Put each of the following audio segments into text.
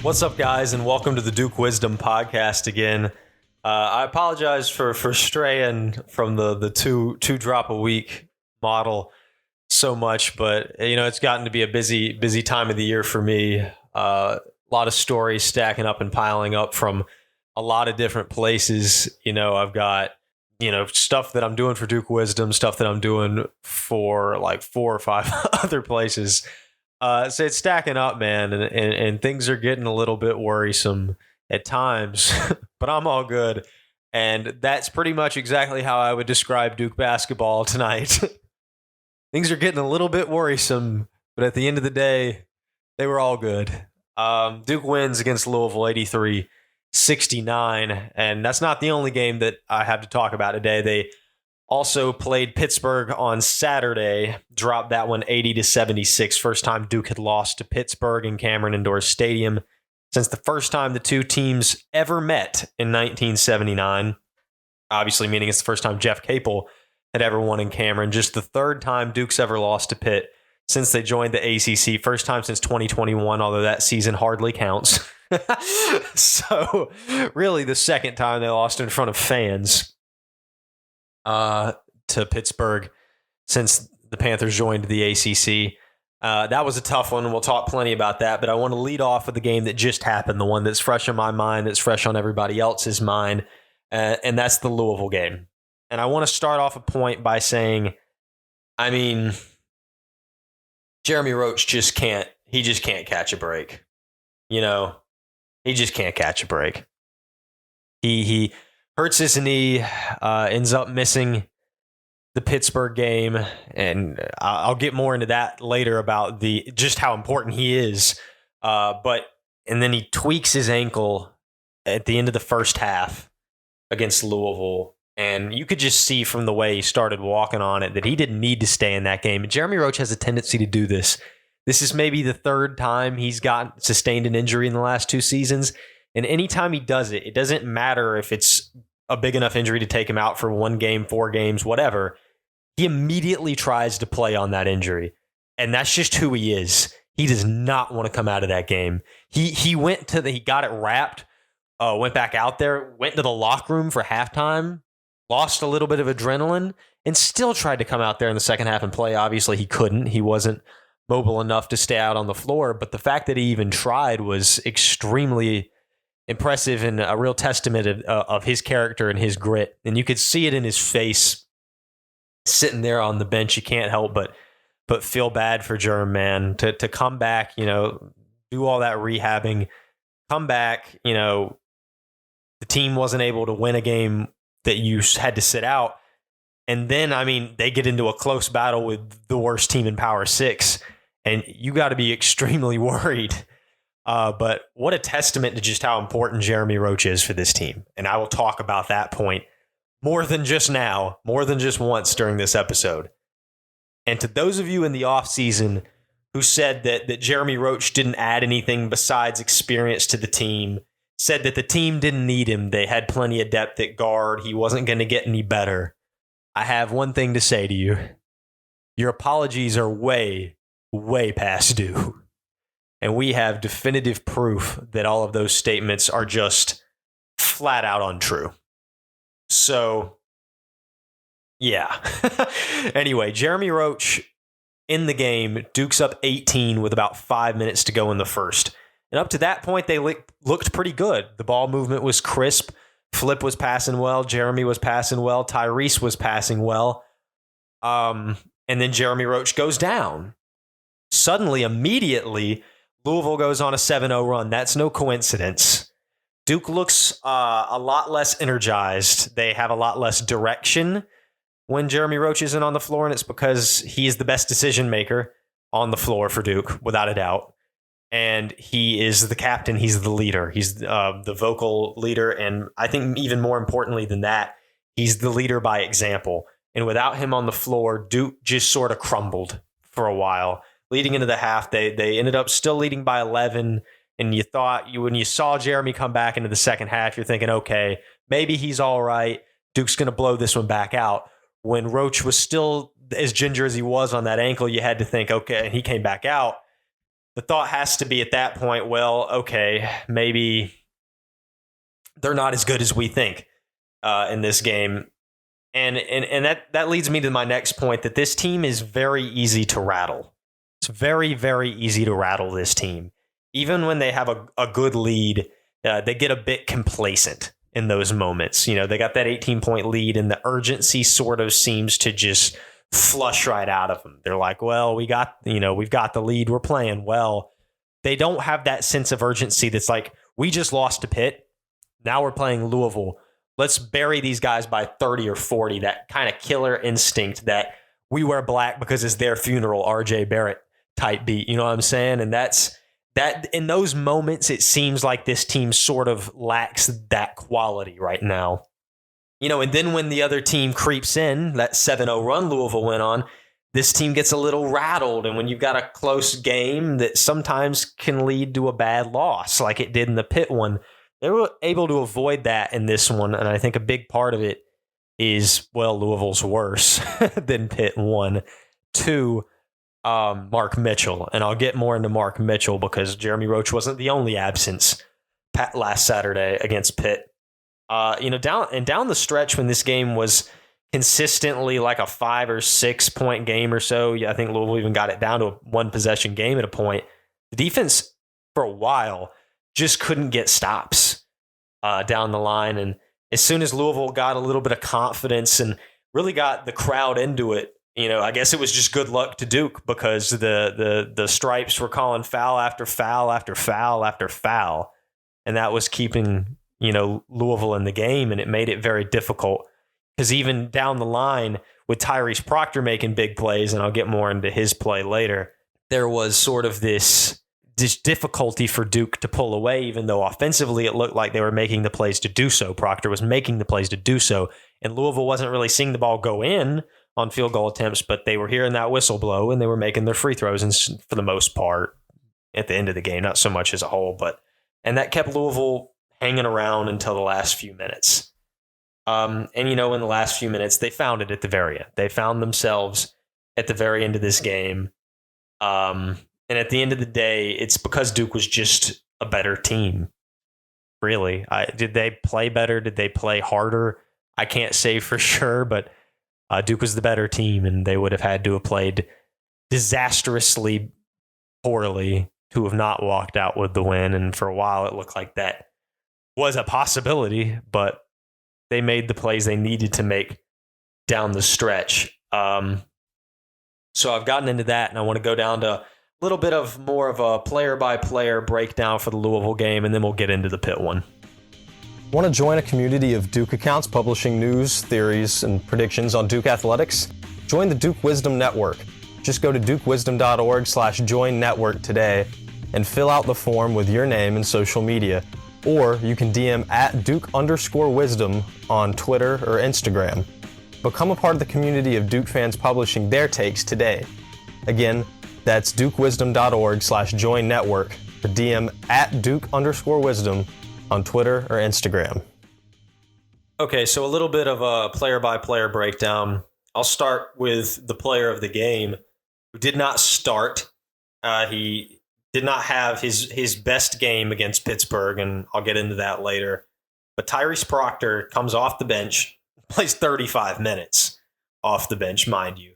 What's up, guys, and welcome to the Duke Wisdom podcast again. I apologize for straying from the two drop a week model so much, but it's gotten to be a busy time of the year for me. A lot of stories stacking up and piling up from a lot of different places. I've got stuff that I'm doing for Duke Wisdom, stuff that I'm doing for like 4 or 5 other places. So it's stacking up, man, and things are getting a little bit worrisome at times, but I'm all good. And that's pretty much exactly how I would describe Duke basketball tonight. Things are getting a little bit worrisome, but at the end of the day, they were all good. Duke wins against Louisville 83-69, and that's not the only game that I have to talk about today. They also played Pittsburgh on Saturday, dropped that one 80-76. First time Duke had lost to Pittsburgh in Cameron Indoor Stadium since the first time the two teams ever met in 1979. Obviously, meaning it's the first time Jeff Capel had ever won in Cameron. Just the third time Duke's ever lost to Pitt since they joined the ACC. First time since 2021, although that season hardly counts. So, really, the second time they lost in front of fans to Pittsburgh since the Panthers joined the ACC. That was a tough one, and we'll talk plenty about that, but I want to lead off with the game that just happened, the one that's fresh on my mind, that's fresh on everybody else's mind, and that's the Louisville game. And I want to start off a point by saying, Jeremy Roach just can't catch a break. He just can't catch a break. He hurts his knee, ends up missing the Pittsburgh game, and I'll get more into that later about just how important he is. And then he tweaks his ankle at the end of the first half against Louisville, and you could just see from the way he started walking on it that he didn't need to stay in that game. And Jeremy Roach has a tendency to do this. This is maybe the third time he's sustained an injury in the last 2 seasons. And anytime he does it, it doesn't matter if it's a big enough injury to take him out for 1 game, 4 games, whatever. He immediately tries to play on that injury. And that's just who he is. He does not want to come out of that game. He got it wrapped, went back out there, went to the locker room for halftime, lost a little bit of adrenaline, and still tried to come out there in the second half and play. Obviously, he couldn't. He wasn't mobile enough to stay out on the floor. But the fact that he even tried was extremely impressive and a real testament of his character and his grit. And you could see it in his face sitting there on the bench. You can't help but feel bad for Jerm, man, to come back, do all that rehabbing, come back, the team wasn't able to win a game that you had to sit out. And then, they get into a close battle with the worst team in Power 6, and you got to be extremely worried. But what a testament to just how important Jeremy Roach is for this team. And I will talk about that point more than just now, more than just once during this episode. And to those of you in the offseason who said that Jeremy Roach didn't add anything besides experience to the team, said that the team didn't need him, they had plenty of depth at guard, he wasn't going to get any better, I have one thing to say to you. Your apologies are way, way past due. And we have definitive proof that all of those statements are just flat out untrue. So, yeah. Anyway, Jeremy Roach in the game, Duke's up 18 with about 5 minutes to go in the first. And up to that point, they looked pretty good. The ball movement was crisp. Flip was passing well. Jeremy was passing well. Tyrese was passing well. And then Jeremy Roach goes down. Suddenly, immediately, Louisville goes on a 7-0 run. That's no coincidence. Duke looks a lot less energized. They have a lot less direction when Jeremy Roach isn't on the floor, and it's because he's the best decision maker on the floor for Duke, without a doubt. And he is the captain. He's the leader. He's the vocal leader. And I think even more importantly than that, he's the leader by example. And without him on the floor, Duke just sort of crumbled for a while. Leading into the half, they ended up still leading by 11. And you thought, when you saw Jeremy come back into the second half, you're thinking, okay, maybe he's all right. Duke's going to blow this one back out. When Roach was still as ginger as he was on that ankle, you had to think, okay, and he came back out. the thought has to be at that point, well, okay, maybe they're not as good as we think in this game. And that leads me to my next point, that this team is very easy to rattle. It's very, very easy to rattle this team. Even when they have a good lead, they get a bit complacent in those moments. You know, they got that 18-point lead and the urgency sort of seems to just flush right out of them. They're like, well, we've got the lead, we're playing well. They don't have that sense of urgency that's like, we just lost to Pitt, now we're playing Louisville. Let's bury these guys by 30 or 40, that kind of killer instinct that we wear black because it's their funeral, RJ Barrett type beat. You know what I'm saying? And that in those moments, it seems like this team sort of lacks that quality right now. You know, and then when the other team creeps in, that 7-0 run Louisville went on, this team gets a little rattled. And when you've got a close game that sometimes can lead to a bad loss, like it did in the Pitt one, they were able to avoid that in this one. And I think a big part of it is, well, Louisville's worse than Pitt. 1, 2, Mark Mitchell. And I'll get more into Mark Mitchell because Jeremy Roach wasn't the only absence last Saturday against Pitt. Down the stretch when this game was consistently like a 5 or 6 point game or so, I think Louisville even got it down to a 1-possession game at a point. The defense for a while just couldn't get stops down the line. And as soon as Louisville got a little bit of confidence and really got the crowd into it, I guess it was just good luck to Duke because the Stripes were calling foul after foul after foul after foul. And that was keeping, Louisville in the game. And it made it very difficult because even down the line with Tyrese Proctor making big plays, and I'll get more into his play later, there was sort of this difficulty for Duke to pull away, even though offensively it looked like they were making the plays to do so. Proctor was making the plays to do so. And Louisville wasn't really seeing the ball go in on field goal attempts, but they were hearing that whistle blow and they were making their free throws, and for the most part at the end of the game, not so much as a whole, and that kept Louisville hanging around until the last few minutes. In the last few minutes, they found it at the very end. They found themselves at the very end of this game. And at the end of the day, it's because Duke was just a better team. Really. Did they play better? Did they play harder? I can't say for sure, but Duke was the better team, and they would have had to have played disastrously poorly to have not walked out with the win. And for a while, it looked like that was a possibility, but they made the plays they needed to make down the stretch. So I've gotten into that, and I want to go down to a little bit of more of a player-by-player breakdown for the Louisville game, and then we'll get into the Pitt one. Want to join a community of Duke accounts publishing news, theories, and predictions on Duke athletics? Join the Duke Wisdom Network. Just go to dukewisdom.org/join network today and fill out the form with your name and social media. Or you can DM at Duke_wisdom on Twitter or Instagram. Become a part of the community of Duke fans publishing their takes today. Again, that's dukewisdom.org/join network or DM at Duke_wisdom on Twitter or Instagram. Okay, so a little bit of a player-by-player breakdown. I'll start with the player of the game who did not start. He did not have his best game against Pittsburgh, and I'll get into that later. But Tyrese Proctor comes off the bench, plays 35 minutes off the bench, mind you.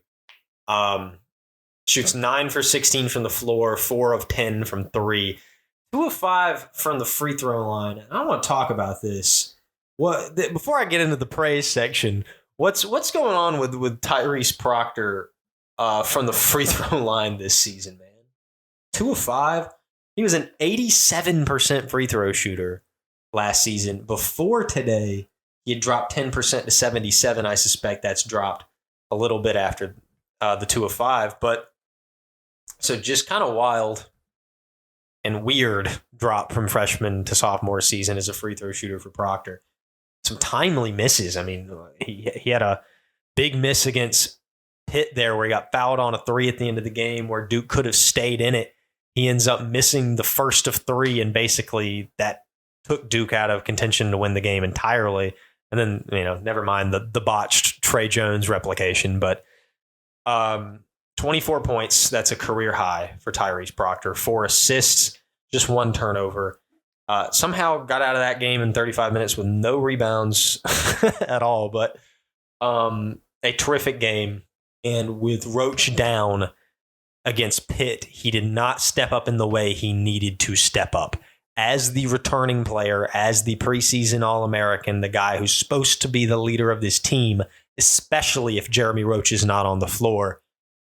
Shoots 9 for 16 from the floor, 4 of 10 from 3, 2 of 5 from the free throw line. And I want to talk about this. Before I get into the praise section, what's going on with Tyrese Proctor from the free throw line this season, man? 2 of 5. He was an 87% free throw shooter last season. Before today, he had dropped 10% to 77%. I suspect that's dropped a little bit after the 2 of 5. But so just kind of wild and weird drop from freshman to sophomore season as a free throw shooter for Proctor. Some timely misses. I mean, he had a big miss against Pitt there where he got fouled on a 3 at the end of the game where Duke could have stayed in it. He ends up missing the first of 3, and basically that took Duke out of contention to win the game entirely. And then, never mind the botched Trey Jones replication, but 12 24 points. That's a career high for Tyrese Proctor. 4 assists, just 1 turnover. Somehow got out of that game in 35 minutes with no rebounds at all. But a terrific game. And with Roach down against Pitt, he did not step up in the way he needed to step up. As the returning player, as the preseason All-American, the guy who's supposed to be the leader of this team, especially if Jeremy Roach is not on the floor.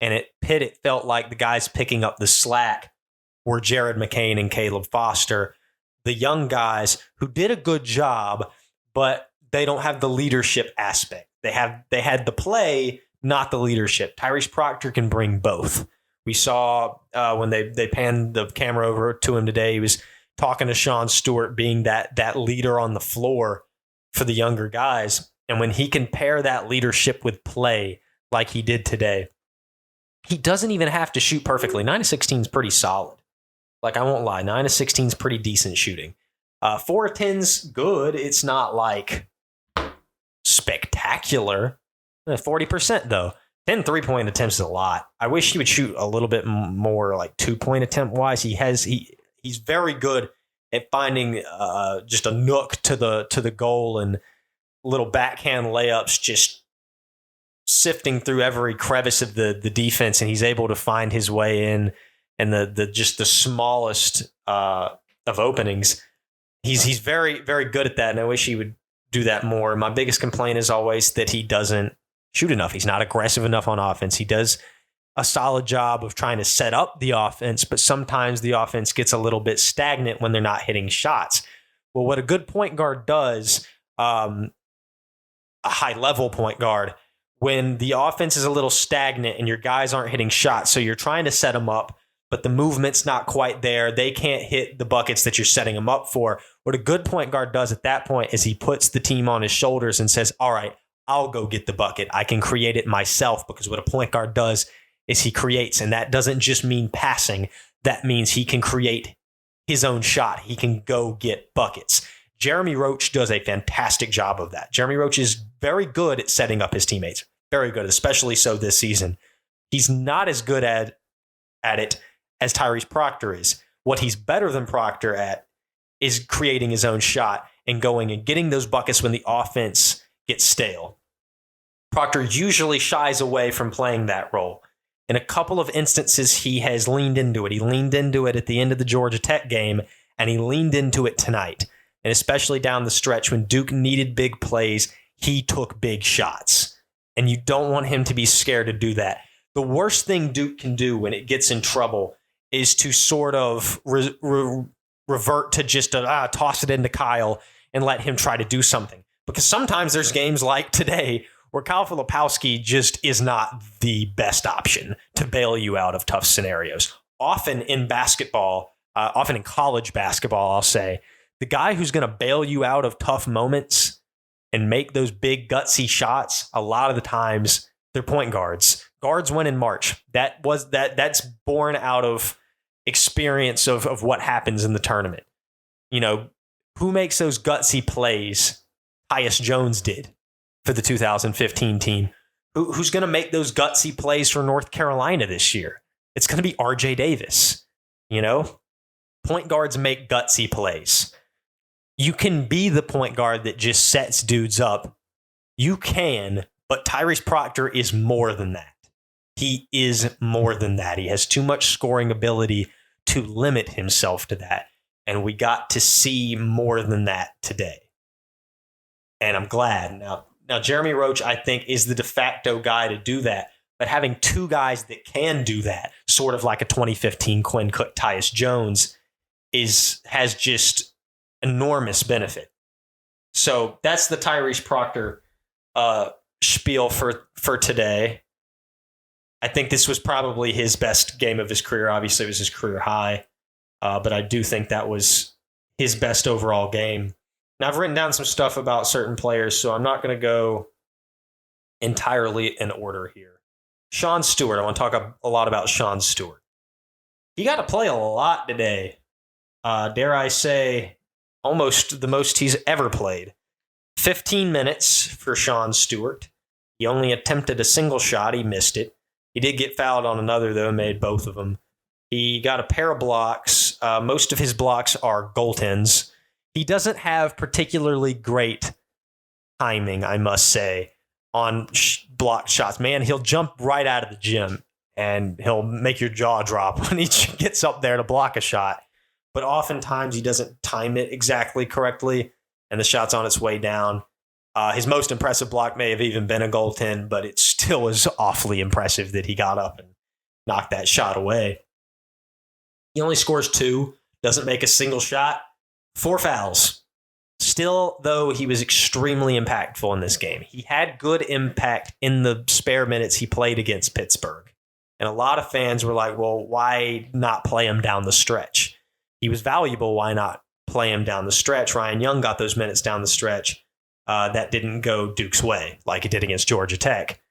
And at Pitt, it felt like the guys picking up the slack were Jared McCain and Caleb Foster, the young guys who did a good job, but they don't have the leadership aspect. They had the play, not the leadership. Tyrese Proctor can bring both. We saw when they panned the camera over to him today, he was talking to Sean Stewart, being that leader on the floor for the younger guys. And when he can pair that leadership with play like he did today, he doesn't even have to shoot perfectly. 9 of 16 is pretty solid. Like, I won't lie, 9 of 16 is pretty decent shooting. 4 of 10's good. It's not like spectacular. 40% though. 10 3-point attempts is a lot. I wish he would shoot a little bit more, like 2-point attempt wise. He's very good at finding just a nook to the goal and little backhand layups, just sifting through every crevice of the defense, and he's able to find his way in and the smallest of openings. He's very, very good at that, and I wish he would do that more. My biggest complaint is always that he doesn't shoot enough. He's not aggressive enough on offense. He does a solid job of trying to set up the offense, but sometimes the offense gets a little bit stagnant when they're not hitting shots. Well, what a good point guard does, a high-level point guard, when the offense is a little stagnant and your guys aren't hitting shots, so you're trying to set them up, but the movement's not quite there. They can't hit the buckets that you're setting them up for. What a good point guard does at that point is he puts the team on his shoulders and says, all right, I'll go get the bucket. I can create it myself, because what a point guard does is he creates, and that doesn't just mean passing. That means he can create his own shot. He can go get buckets. Jeremy Roach does a fantastic job of that. Jeremy Roach is very good at setting up his teammates. Very good, especially so this season. He's not as good at it as Tyrese Proctor is. What he's better than Proctor at is creating his own shot and going and getting those buckets when the offense gets stale. Proctor usually shies away from playing that role. In a couple of instances, he has leaned into it. He leaned into it at the end of the Georgia Tech game, and he leaned into it tonight. And especially down the stretch when Duke needed big plays, he took big shots. And you don't want him to be scared to do that. The worst thing Duke can do when it gets in trouble is to sort of revert to just toss it into Kyle and let him try to do something. Because sometimes there's games like today where Kyle Filipowski just is not the best option to bail you out of tough scenarios. Often in basketball, often in college basketball, I'll say, the guy who's going to bail you out of tough moments and make those big gutsy shots, a lot of the times they're point guards. Guards win in March. That's born out of experience of what happens in the tournament. You know, who makes those gutsy plays? Tyus Jones did for the 2015 team. Who's going to make those gutsy plays for North Carolina this year? It's going to be RJ Davis. You know, point guards make gutsy plays. You can be the point guard that just sets dudes up. You can, but Tyrese Proctor is more than that. He is more than that. He has too much scoring ability to limit himself to that. And we got to see more than that today. And I'm glad. Now, Jeremy Roach, I think, is the de facto guy to do that. But having two guys that can do that, sort of like a 2015 Quinn Cook, Tyus Jones, has just enormous benefit. So that's the Tyrese Proctor spiel for today. I think this was probably his best game of his career. Obviously, it was his career high. But I do think that was his best overall game. Now, I've written down some stuff about certain players, so I'm not going to go entirely in order here. Sean Stewart. I want to talk a lot about Sean Stewart. He got to play a lot today. Dare I say, almost the most he's ever played. 15 minutes for Sean Stewart. He only attempted a single shot. He missed it. He did get fouled on another, though, and made both of them. He got a pair of blocks. Most of his blocks are goaltends. He doesn't have particularly great timing, I must say, on blocked shots. Man, he'll jump right out of the gym and he'll make your jaw drop when he gets up there to block a shot. But oftentimes he doesn't time it exactly correctly, and the shot's on its way down. His most impressive block may have even been a goaltend, but it still was awfully impressive that he got up and knocked that shot away. He only scores 2, doesn't make a single shot, 4 fouls. Still, though, he was extremely impactful in this game. He had good impact in the spare minutes he played against Pittsburgh. And a lot of fans were like, well, why not play him down the stretch? He was valuable. Why not play him down the stretch? Ryan Young got those minutes down the stretch. That didn't go Duke's way like it did against Georgia Tech.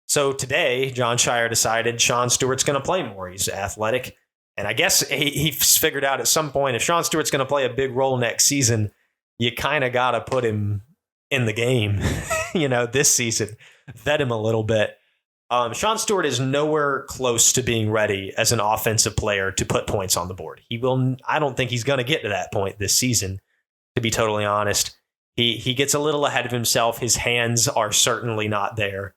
So today, John Shire decided Sean Stewart's going to play more. He's athletic. And I guess he figured out at some point, if Sean Stewart's going to play a big role next season, you kind of got to put him in the game, this season. Vet him a little bit. Sean Stewart is nowhere close to being ready as an offensive player to put points on the board. I don't think he's going to get to that point this season, to be totally honest. He gets a little ahead of himself. His hands are certainly not there.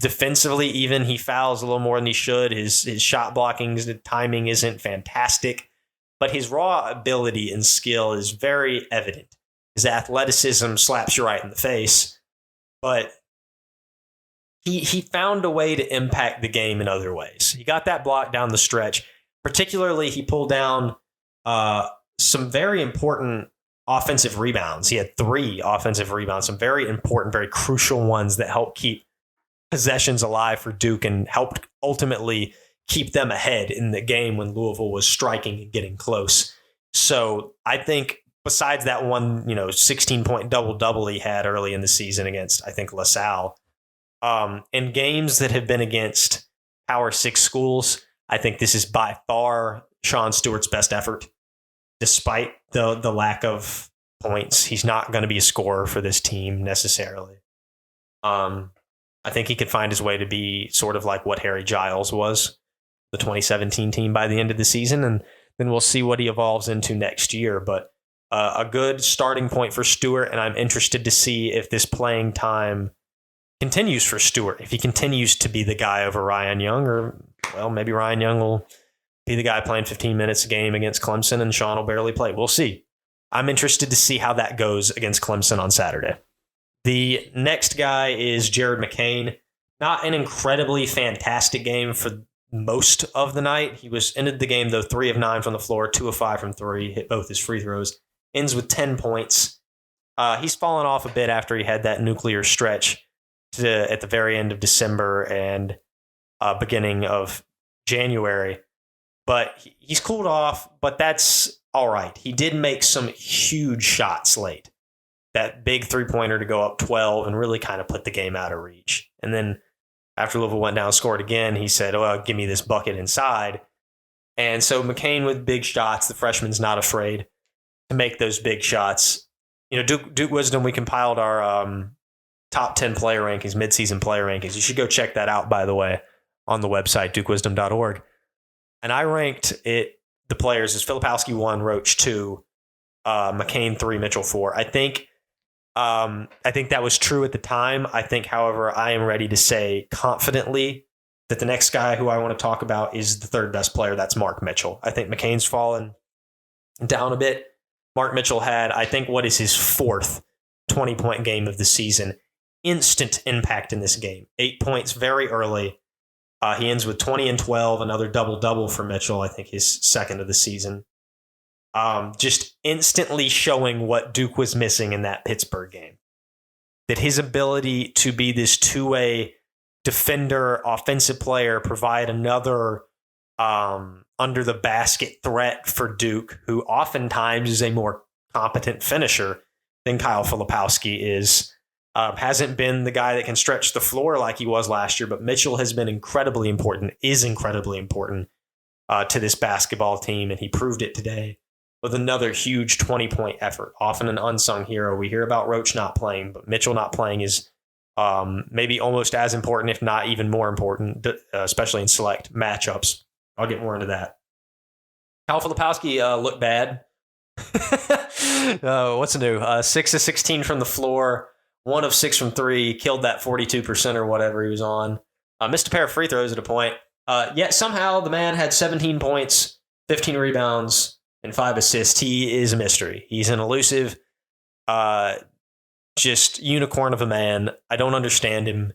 Defensively, even, he fouls a little more than he should. His shot blocking, his timing isn't fantastic, but his raw ability and skill is very evident. His athleticism slaps you right in the face, but he found a way to impact the game in other ways. He got that block down the stretch. Particularly, he pulled down some very important offensive rebounds. He had 3 offensive rebounds, some very important, very crucial ones that helped keep possessions alive for Duke and helped ultimately keep them ahead in the game when Louisville was striking and getting close. So I think besides that one, 16-point double-double he had early in the season against, I think, LaSalle, in games that have been against Power 6 schools, I think this is by far Sean Stewart's best effort. Despite the lack of points, he's not going to be a scorer for this team necessarily. I think he could find his way to be sort of like what Harry Giles was, the 2017 team, by the end of the season, and then we'll see what he evolves into next year. But a good starting point for Stewart, and I'm interested to see if this playing time continues for Stewart, if he continues to be the guy over Ryan Young, or, well, maybe Ryan Young will be the guy playing 15 minutes a game against Clemson and Sean will barely play. We'll see. I'm interested to see how that goes against Clemson on Saturday. The next guy is Jared McCain. Not an incredibly fantastic game for most of the night. He ended the game, though, 3 of 9 from the floor, 2 of 5 from 3, hit both his free throws, ends with 10 points. He's fallen off a bit after he had that nuclear stretch at the very end of December and beginning of January. But he's cooled off, but that's all right. He did make some huge shots late. That big three-pointer to go up 12 and really kind of put the game out of reach. And then after Louisville went down and scored again, he said, give me this bucket inside. And so McCain with big shots, the freshman's not afraid to make those big shots. Duke Wisdom, we compiled our top 10 player rankings, midseason player rankings. You should go check that out, by the way, on the website, dukewisdom.org. And I ranked the players as Filipowski 1, Roach 2, McCain 3, Mitchell 4. I think that was true at the time. I think, however, I am ready to say confidently that the next guy who I want to talk about is the third best player. That's Mark Mitchell. I think McCain's fallen down a bit. Mark Mitchell had, I think, what is his 4th 20-point game of the season. Instant impact in this game. 8 points very early. He ends with 20 and 12, another double-double for Mitchell, I think his 2nd of the season. Just instantly showing what Duke was missing in that Pittsburgh game. That his ability to be this two-way defender, offensive player, provide another under-the-basket threat for Duke, who oftentimes is a more competent finisher than Kyle Filipowski is. Hasn't been the guy that can stretch the floor like he was last year, but Mitchell has been incredibly important, is incredibly important to this basketball team, and he proved it today with another huge 20-point effort, often an unsung hero. We hear about Roach not playing, but Mitchell not playing is Maybe almost as important, if not even more important, especially in select matchups. I'll get more into that. Kyle Filipowski looked bad. What's new? 6 of 16 from the floor, 1 of 6 from 3, killed that 42% or whatever he was on. Missed a pair of free throws at a point. Yet somehow the man had 17 points, 15 rebounds, and 5 assists. He is a mystery. He's an elusive, just unicorn of a man. I don't understand him,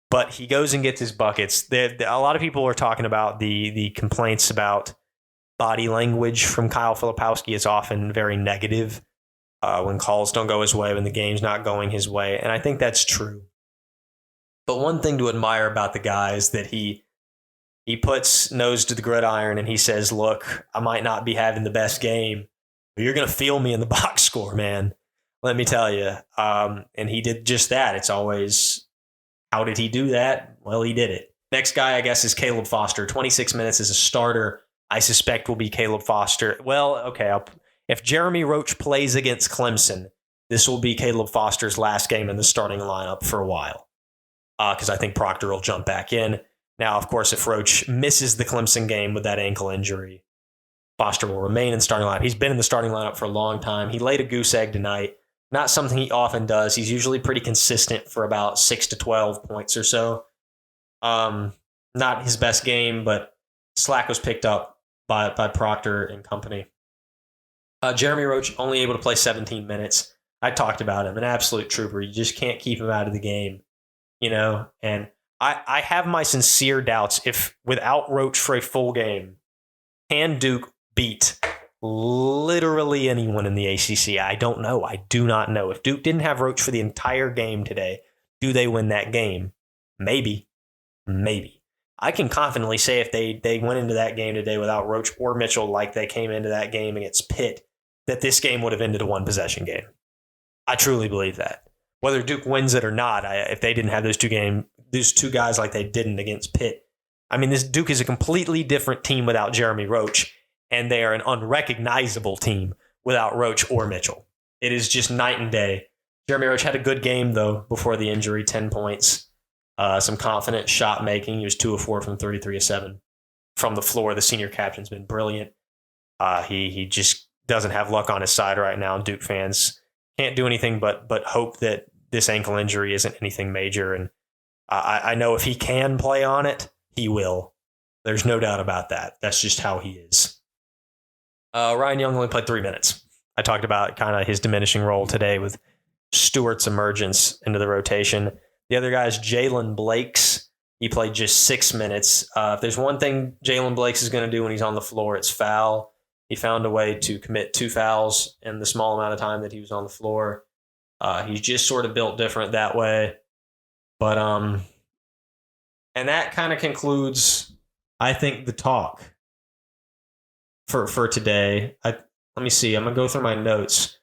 but he goes and gets his buckets. A lot of people are talking about the complaints about body language from Kyle Filipowski. Is often very negative when calls don't go his way, when the game's not going his way. And I think that's true. But one thing to admire about the guy is that he puts nose to the gridiron and he says, look, I might not be having the best game, but you're going to feel me in the box score, man. Let me tell you. And he did just that. It's always, how did he do that? Well, he did it. Next guy, I guess, is Caleb Foster. 26 minutes as a starter. I suspect will be Caleb Foster. Well, okay, if Jeremy Roach plays against Clemson, this will be Caleb Foster's last game in the starting lineup for a while, because I think Proctor will jump back in. Now, of course, if Roach misses the Clemson game with that ankle injury, Foster will remain in the starting lineup. He's been in the starting lineup for a long time. He laid a goose egg tonight. Not something he often does. He's usually pretty consistent for about 6 to 12 points or so. Not his best game, but slack was picked up by Proctor and company. Jeremy Roach only able to play 17 minutes. I talked about him, an absolute trooper. You just can't keep him out of the game, and I have my sincere doubts if without Roach for a full game, can Duke beat literally anyone in the ACC? I don't know. I do not know. If Duke didn't have Roach for the entire game today, do they win that game? Maybe. I can confidently say if they went into that game today without Roach or Mitchell like they came into that game against Pitt, that this game would have ended a one-possession game. I truly believe that. Whether Duke wins it or not, if they didn't have those two guys like they didn't against Pitt, I mean, this Duke is a completely different team without Jeremy Roach, and they are an unrecognizable team without Roach or Mitchell. It is just night and day. Jeremy Roach had a good game, though, before the injury, 10 points. Some confident shot making. He was 2 of 4 from 3, 3 of 7 from the floor. The senior captain's been brilliant. He just doesn't have luck on his side right now. Duke fans can't do anything but hope that this ankle injury isn't anything major. And I know if he can play on it, he will. There's no doubt about that. That's just how he is. Ryan Young only played 3 minutes. I talked about kind of his diminishing role today with Stewart's emergence into the rotation. The other guy is Jalen Blakes. He played just 6 minutes. If there's one thing Jalen Blakes is going to do when he's on the floor, it's foul. He found a way to commit 2 fouls in the small amount of time that he was on the floor. He's just sort of built different that way. But and that kind of concludes, I think, the talk for today. Let me see. I'm going to go through my notes.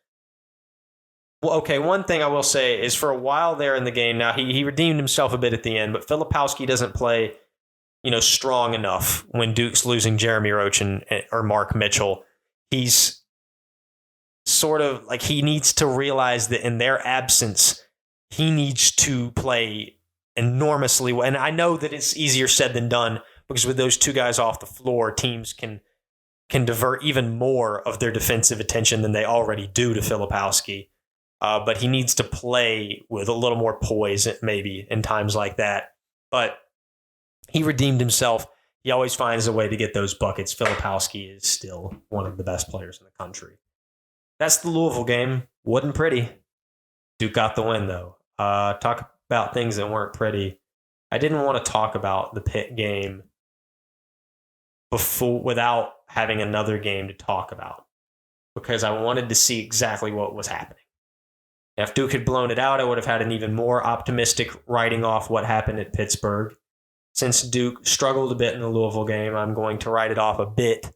Well, okay, one thing I will say is for a while there in the game, now he redeemed himself a bit at the end, but Filipowski doesn't play, strong enough when Duke's losing Jeremy Roach or Mark Mitchell. He's sort of like he needs to realize that in their absence, he needs to play enormously well. And I know that it's easier said than done because with those two guys off the floor, teams can divert even more of their defensive attention than they already do to Filipowski. But he needs to play with a little more poise, maybe, in times like that. But he redeemed himself. He always finds a way to get those buckets. Filipowski is still one of the best players in the country. That's the Louisville game. Wasn't pretty. Duke got the win, though. Talk about things that weren't pretty. I didn't want to talk about the Pitt game without having another game to talk about because I wanted to see exactly what was happening. If Duke had blown it out, I would have had an even more optimistic writing off what happened at Pittsburgh. Since Duke struggled a bit in the Louisville game, I'm going to write it off a bit,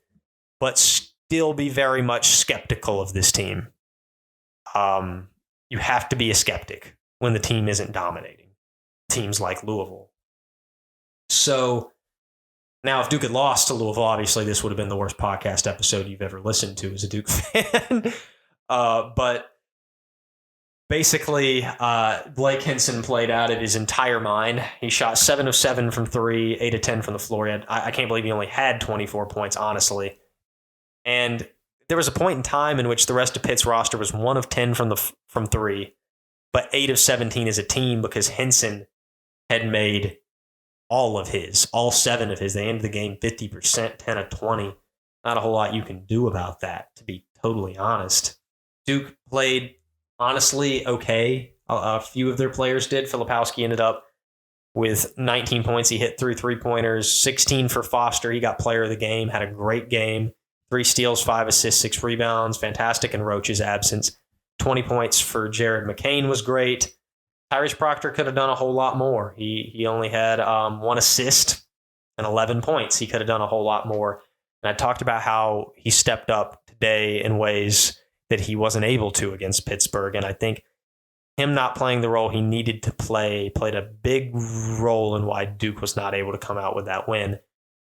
but still be very much skeptical of this team. You have to be a skeptic when the team isn't dominating teams like Louisville. So now if Duke had lost to Louisville, obviously this would have been the worst podcast episode you've ever listened to as a Duke fan. But Basically, Blake Hinson played out of his entire mind. He shot 7 of 7 from 3, 8 of 10 from the floor. I can't believe he only had 24 points, honestly. And there was a point in time in which the rest of Pitt's roster was 1 of 10 from 3, but 8 of 17 as a team because Hinson had made all 7 of his. They ended the game 50%, 10 of 20. Not a whole lot you can do about that, to be totally honest. Duke played honestly okay. A few of their players did. Filipowski ended up with 19 points. He hit 3 3-pointers, 16 for Foster. He got player of the game, had a great game. 3 steals, 5 assists, 6 rebounds. Fantastic in Roach's absence. 20 points for Jared McCain was great. Tyrese Proctor could have done a whole lot more. He only had 1 assist and 11 points. He could have done a whole lot more. And I talked about how he stepped up today in ways that he wasn't able to against Pittsburgh. And I think him not playing the role he needed to play played a big role in why Duke was not able to come out with that win.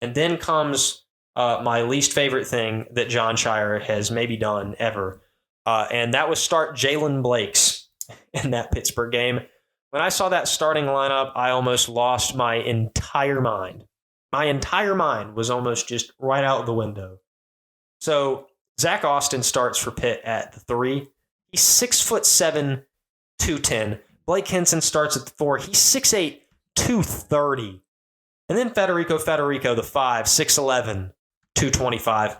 And then comes my least favorite thing that John Shire has maybe done ever. And that was start Jalen Blakes in that Pittsburgh game. When I saw that starting lineup, I almost lost my entire mind. My entire mind was almost just right out the window. So Zach Austin starts for Pitt at the 3. He's 6'7", 210. Blake Hinson starts at the 4. He's 6'8", 230. And then Federico, the 5, 6'11", 225.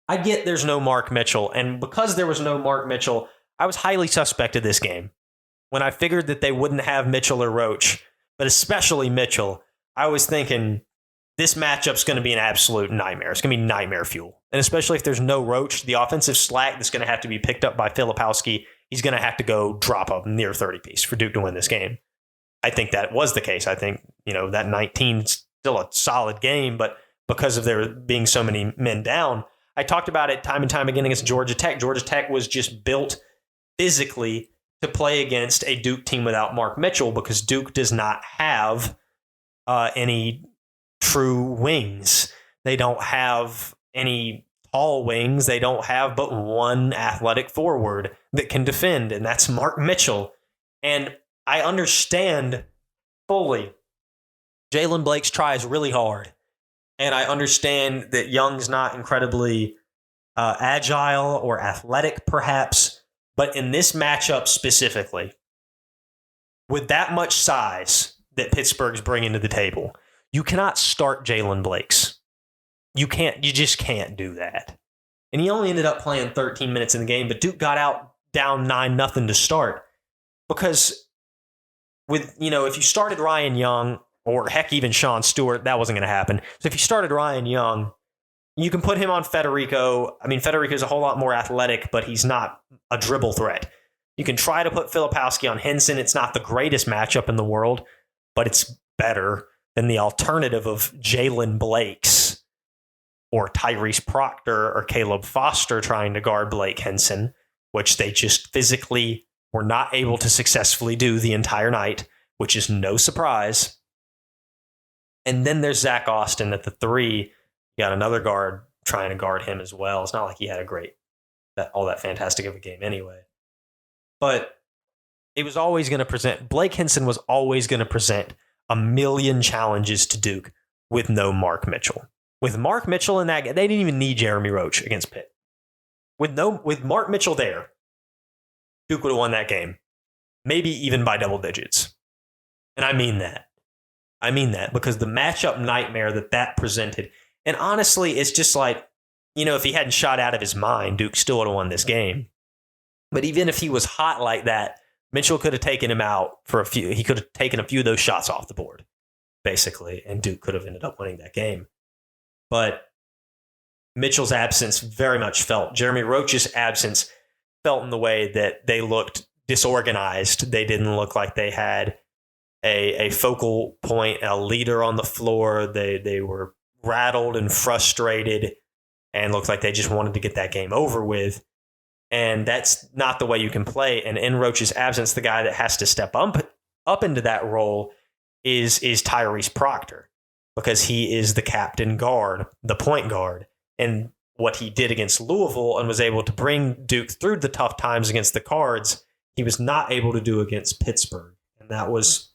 I get there's no Mark Mitchell, and because there was no Mark Mitchell, I was highly suspect of this game. When I figured that they wouldn't have Mitchell or Roach, but especially Mitchell, I was thinking this matchup's going to be an absolute nightmare. It's going to be nightmare fuel. And especially if there's no Roach, the offensive slack that's going to have to be picked up by Filipowski, he's going to have to go drop a near 30-piece for Duke to win this game. I think that was the case. I think, that 19's still a solid game, but because of there being so many men down, I talked about it time and time again against Georgia Tech. Georgia Tech was just built physically to play against a Duke team without Mark Mitchell because Duke does not have any true wings. They don't have any tall wings. They don't have but one athletic forward that can defend, and that's Mark Mitchell. And I understand fully Jalen Blakes tries really hard. And I understand that Young's not incredibly agile or athletic, perhaps. But in this matchup specifically, with that much size that Pittsburgh's bringing to the table, you cannot start Jalen Blakes. You just can't do that. And he only ended up playing 13 minutes in the game, but Duke got out down 9-0 to start. Because if you started Ryan Young, or heck, even Sean Stewart, that wasn't going to happen. So if you started Ryan Young, you can put him on Federico. I mean, Federico's a whole lot more athletic, but he's not a dribble threat. You can try to put Filipowski on Hinson. It's not the greatest matchup in the world, but it's better than the alternative of Jalen Blakes or Tyrese Proctor or Caleb Foster trying to guard Blake Hinson, which they just physically were not able to successfully do the entire night, which is no surprise. And then there's Zach Austin at the 3. You got another guard trying to guard him as well. It's not like he had all that fantastic of a game anyway. But it was always going to present, Blake Hinson was always going to present a million challenges to Duke with no Mark Mitchell. With Mark Mitchell in that game, they didn't even need Jeremy Roach against Pitt. With Mark Mitchell there, Duke would have won that game. Maybe even by double digits. And I mean that. Because the matchup nightmare that presented, and honestly, it's just like, if he hadn't shot out of his mind, Duke still would have won this game. But even if he was hot like that, Mitchell could have taken him out for a few. He could have taken a few of those shots off the board, basically, and Duke could have ended up winning that game. But Mitchell's absence very much felt. Jeremy Roach's absence felt in the way that they looked disorganized. They didn't look like they had a focal point, a leader on the floor. They were rattled and frustrated and looked like they just wanted to get that game over with. And that's not the way you can play. And in Roach's absence, the guy that has to step up into that role is Tyrese Proctor, because he is the captain guard, the point guard. And what he did against Louisville and was able to bring Duke through the tough times against the Cards, he was not able to do against Pittsburgh. And that was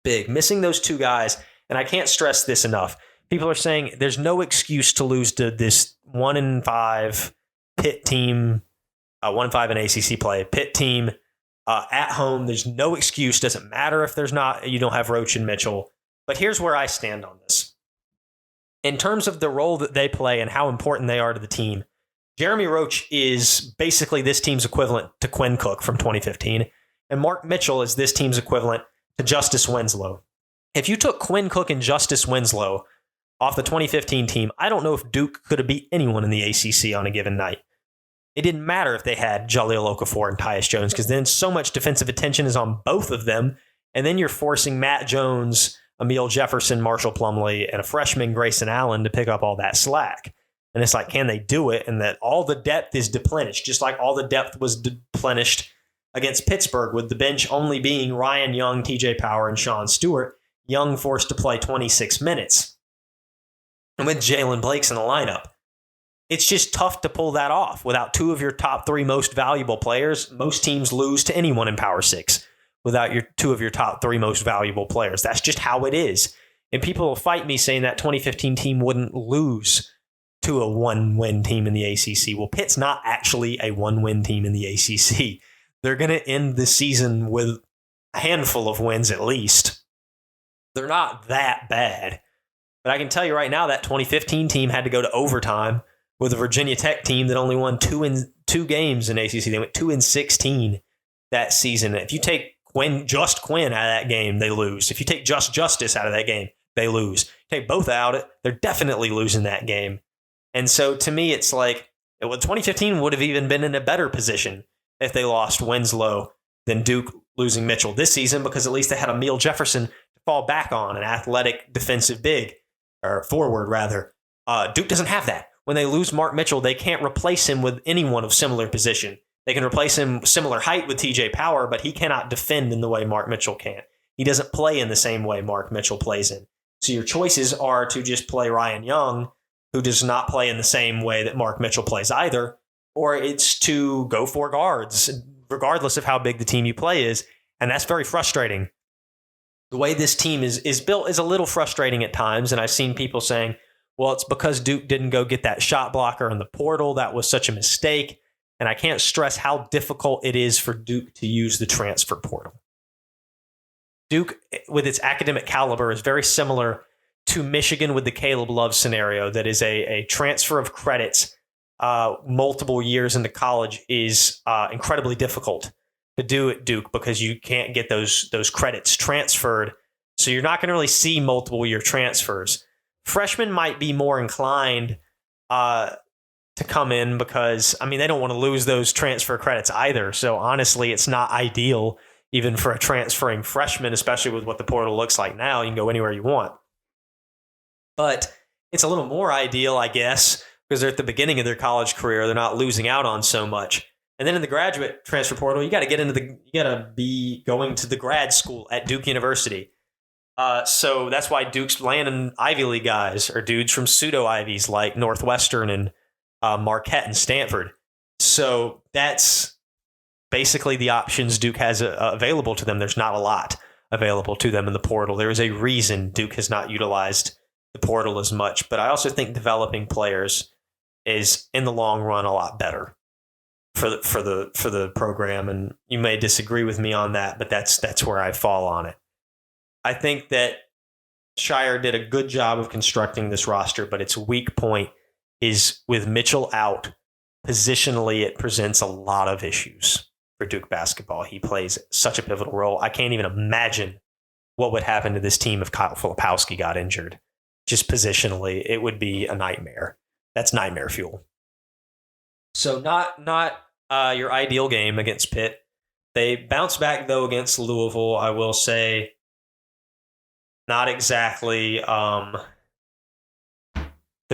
big. Missing those two guys, and I can't stress this enough. People are saying there's no excuse to lose to this 1-5 Pitt team, 1-5 in ACC play, Pitt team at home. There's no excuse. Doesn't matter if you don't have Roach and Mitchell. But here's where I stand on this. In terms of the role that they play and how important they are to the team, Jeremy Roach is basically this team's equivalent to Quinn Cook from 2015, and Mark Mitchell is this team's equivalent to Justice Winslow. If you took Quinn Cook and Justice Winslow off the 2015 team, I don't know if Duke could have beat anyone in the ACC on a given night. It didn't matter if they had Jahlil Okafor and Tyus Jones, because then so much defensive attention is on both of them, and then you're forcing Matt Jones, Emil Jefferson, Marshall Plumlee, and a freshman, Grayson Allen, to pick up all that slack. And it's like, can they do it? And that all the depth is deplenished, just like all the depth was deplenished against Pittsburgh, with the bench only being Ryan Young, TJ Power, and Sean Stewart. Young forced to play 26 minutes. And with Jalen Blake's in the lineup, it's just tough to pull that off. Without two of your top three most valuable players, most teams lose to anyone in Power 6 without your two of your top three most valuable players. That's just how it is. And people will fight me saying that 2015 team wouldn't lose to a one-win team in the ACC. Well, Pitt's not actually a one-win team in the ACC. They're going to end the season with a handful of wins at least. They're not that bad. But I can tell you right now that 2015 team had to go to overtime with a Virginia Tech team that only won two games in ACC. They went 2-16 that season. If you take Quinn out of that game, they lose. If you take Justice out of that game, they lose. Take both out, they're definitely losing that game. And so to me, it's like, 2015 would have even been in a better position if they lost Winslow than Duke losing Mitchell this season, because at least they had Emil Jefferson to fall back on, an athletic defensive big, or forward rather. Duke doesn't have that. When they lose Mark Mitchell, they can't replace him with anyone of similar position. They can replace him similar height with TJ Power, but he cannot defend in the way Mark Mitchell can. He doesn't play in the same way Mark Mitchell plays in. So your choices are to just play Ryan Young, who does not play in the same way that Mark Mitchell plays either, or it's to go for guards, regardless of how big the team you play is. And that's very frustrating. The way this team is built is a little frustrating at times, and I've seen people saying, well, it's because Duke didn't go get that shot blocker in the portal. That was such a mistake. And I can't stress how difficult it is for Duke to use the transfer portal. Duke, with its academic caliber, is very similar to Michigan with the Caleb Love scenario. That is a transfer of credits multiple years into college is incredibly difficult to do at Duke because you can't get those credits transferred. So you're not going to really see multiple year transfers. Freshmen might be more inclined to come in because, they don't want to lose those transfer credits either. So honestly, it's not ideal even for a transferring freshman, especially with what the portal looks like now. You can go anywhere you want. But it's a little more ideal, I guess, because they're at the beginning of their college career. They're not losing out on so much. And then in the graduate transfer portal, you got to be going to the grad school at Duke University. So that's why Duke's landing Ivy League guys or dudes from pseudo-Ivies like Northwestern and Marquette and Stanford. So that's basically the options Duke has available to them. There's not a lot available to them in the portal. There is a reason Duke has not utilized the portal as much. But I also think developing players is, in the long run, a lot better for the program. And you may disagree with me on that, but that's where I fall on it. I think that Shire did a good job of constructing this roster, but its weak point is with Mitchell out. Positionally, it presents a lot of issues for Duke basketball. He plays such a pivotal role. I can't even imagine what would happen to this team if Kyle Filipowski got injured. Just positionally, it would be a nightmare. That's nightmare fuel. So not your ideal game against Pitt. They bounced back, though, against Louisville, I will say. Not exactly the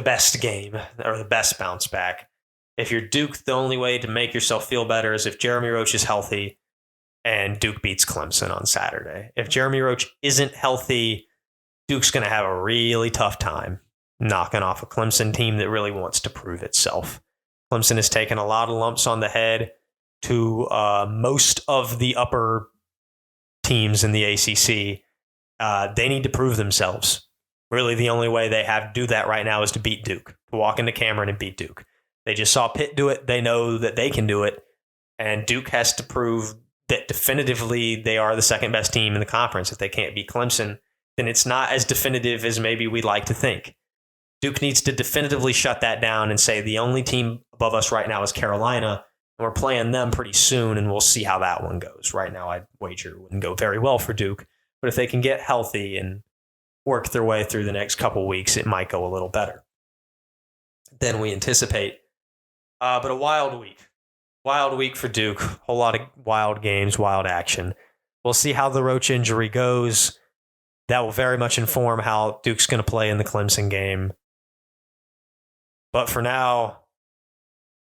best game or the best bounce back. If you're Duke, the only way to make yourself feel better is if Jeremy Roach is healthy and Duke beats Clemson on Saturday. If Jeremy Roach isn't healthy, Duke's going to have a really tough time knocking off a Clemson team that really wants to prove itself. Clemson has taken a lot of lumps on the head to most of the upper teams in the ACC. They need to prove themselves. Really, the only way they have to do that right now is to beat Duke, to walk into Cameron and beat Duke. They just saw Pitt do it. They know that they can do it. And Duke has to prove that definitively they are the second best team in the conference. If they can't beat Clemson, then it's not as definitive as maybe we'd like to think. Duke needs to definitively shut that down and say the only team above us right now is Carolina, and we're playing them pretty soon, and we'll see how that one goes. Right now, I'd wager it wouldn't go very well for Duke, but if they can get healthy and work their way through the next couple weeks, it might go a little better than we anticipate. But a wild week for Duke. A whole lot of wild games, wild action. We'll see how the Roach injury goes. That will very much inform how Duke's going to play in the Clemson game. But for now,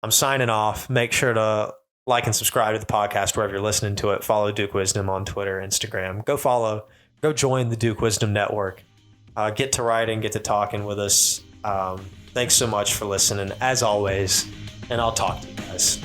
I'm signing off. Make sure to like and subscribe to the podcast wherever you're listening to it. Follow Duke Wisdom on Twitter, Instagram. Go join the Duke Wisdom Network. Get to writing, get to talking with us. Thanks so much for listening, as always, and I'll talk to you guys.